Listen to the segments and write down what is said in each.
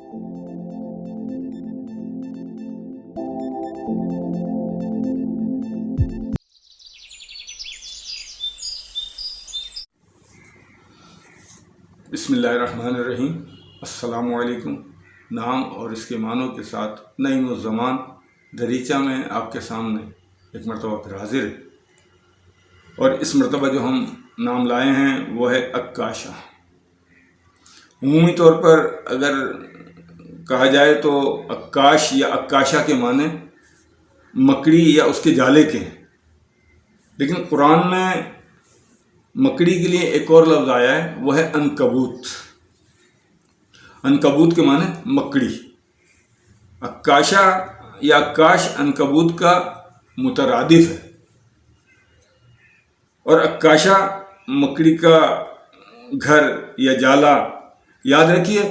بسم اللہ الرحمن الرحیم۔ السلام علیکم۔ نام اور اس کے معنوں کے ساتھ نعیم الزمان دریچہ میں آپ کے سامنے ایک مرتبہ پھر حاضر ہے، اور اس مرتبہ جو ہم نام لائے ہیں وہ ہے عکاشہ۔ عمومی طور پر اگر کہا جائے تو عکاش یا عکاشہ کے معنی مکڑی یا اس کے جالے کے ہیں، لیکن قرآن میں مکڑی کے لیے ایک اور لفظ آیا ہے، وہ ہے عنکبوت۔ عنکبوت کے معنی مکڑی۔ عکاشہ یا عکاش عنکبوت کا مترادف ہے، اور عکاشہ مکڑی کا گھر یا جالا۔ یاد رکھیے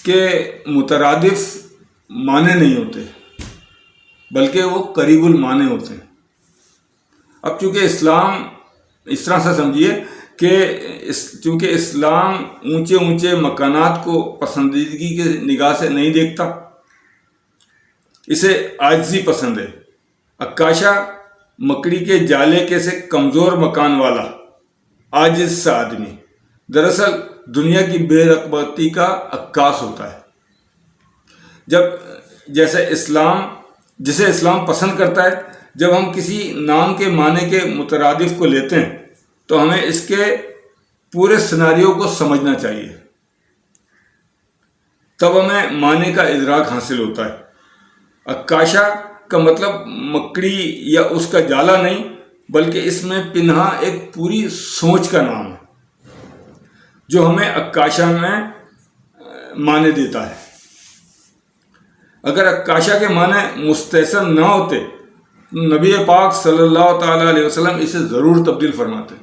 کہ مترادف معنی نہیں ہوتے بلکہ وہ قریب المعنی ہوتے ہیں۔ اب چونکہ اسلام اس طرح سے سمجھیے کہ چونکہ اسلام اونچے اونچے مکانات کو پسندیدگی کی نگاہ سے نہیں دیکھتا، اسے عاجزی پسند ہے۔ عکاشہ مکڑی کے جالے کے سے کمزور مکان والا عاجز سا آدمی دراصل دنیا کی بے رغبتی کا عکاس ہوتا ہے۔ جیسے جسے اسلام پسند کرتا ہے، جب ہم کسی نام کے معنی کے مترادف کو لیتے ہیں تو ہمیں اس کے پورے سیناریو کو سمجھنا چاہیے، تب ہمیں معنی کا ادراک حاصل ہوتا ہے۔ عکاشہ کا مطلب مکڑی یا اس کا جالا نہیں، بلکہ اس میں پنہا ایک پوری سوچ کا نام ہے جو ہمیں عکاشہ میں معنی دیتا ہے۔ اگر عکاشہ کے معنی مستحسن نہ ہوتے تو نبی پاک صلی اللہ تعالیٰ علیہ وسلم اسے ضرور تبدیل فرماتے،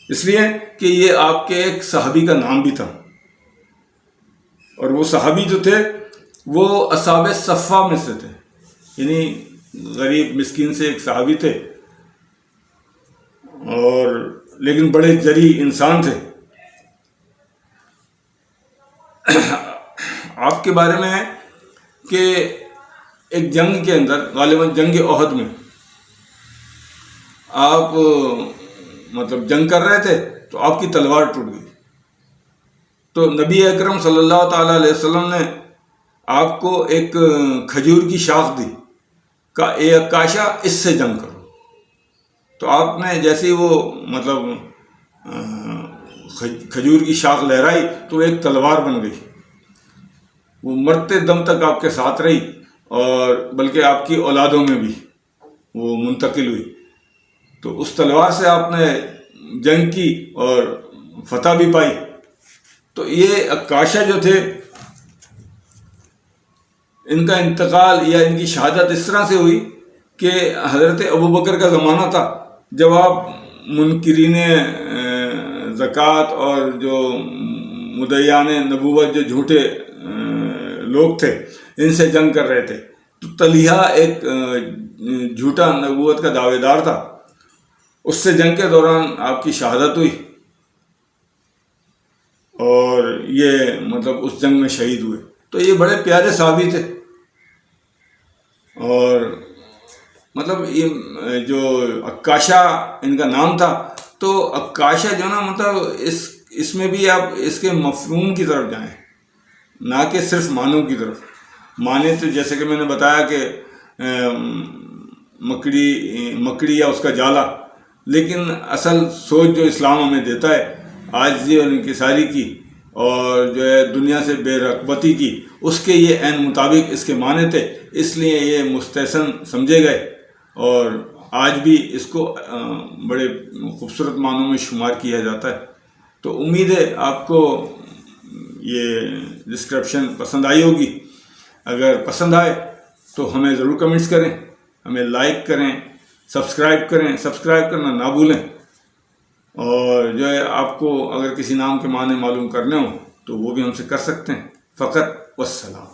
اس لیے کہ یہ آپ کے ایک صحابی کا نام بھی تھا، اور وہ صحابی جو تھے وہ اصحاب صفہ میں سے تھے، یعنی غریب مسکین سے ایک صحابی تھے، اور لیکن بڑے جری انسان تھے۔ آپ کے بارے میں ہے کہ ایک جنگ کے اندر، غالباً جنگ احد میں، آپ جنگ کر رہے تھے تو آپ کی تلوار ٹوٹ گئی، تو نبی اکرم صلی اللہ تعالیٰ علیہ وسلم نے آپ کو ایک کھجور کی شاخ دی، کہا اے عکاشہ اس سے جنگ کرو۔ تو آپ نے جیسے وہ کھجور کی شاخ لہرائی تو ایک تلوار بن گئی، وہ مرتے دم تک آپ کے ساتھ رہی، اور بلکہ آپ کی اولادوں میں بھی وہ منتقل ہوئی۔ تو اس تلوار سے آپ نے جنگ کی اور فتح بھی پائی۔ تو یہ عکاشہ جو تھے، ان کا انتقال یا ان کی شہادت اس طرح سے ہوئی کہ حضرت ابوبکر کا زمانہ تھا، جب آپ منکرین زکوٰۃ اور جو مدعیان نبوت جو جھوٹے لوگ تھے ان سے جنگ کر رہے تھے، تو طلحہ ایک جھوٹا نبوت کا دعوے دار تھا، اس سے جنگ کے دوران آپ کی شہادت ہوئی، اور یہ اس جنگ میں شہید ہوئے۔ تو یہ بڑے پیارے صحابی تھے، اور یہ جو عکاشہ ان کا نام تھا، تو عکاشہ جو نا اس میں بھی آپ اس کے مفہوم کی طرف جائیں، نہ کہ صرف معنوں کی طرف۔ معنی تو جیسے کہ میں نے بتایا کہ مکڑی یا اس کا جالا، لیکن اصل سوچ جو اسلام ہمیں دیتا ہے عاجزی اور انکساری کی، اور جو ہے دنیا سے بے رغبتی کی، اس کے یہ عین مطابق اس کے معنی تھے، اس لیے یہ مستحسن سمجھے گئے، اور آج بھی اس کو بڑے خوبصورت معنوں میں شمار کیا جاتا ہے۔ تو امید ہے آپ کو یہ ڈسکرپشن پسند آئی ہوگی۔ اگر پسند آئے تو ہمیں ضرور کمنٹس کریں، ہمیں لائک کریں، سبسکرائب کرنا نہ بھولیں، اور جو ہے آپ کو اگر کسی نام کے معنی معلوم کرنے ہوں تو وہ بھی ہم سے کر سکتے ہیں۔ فقط والسلام۔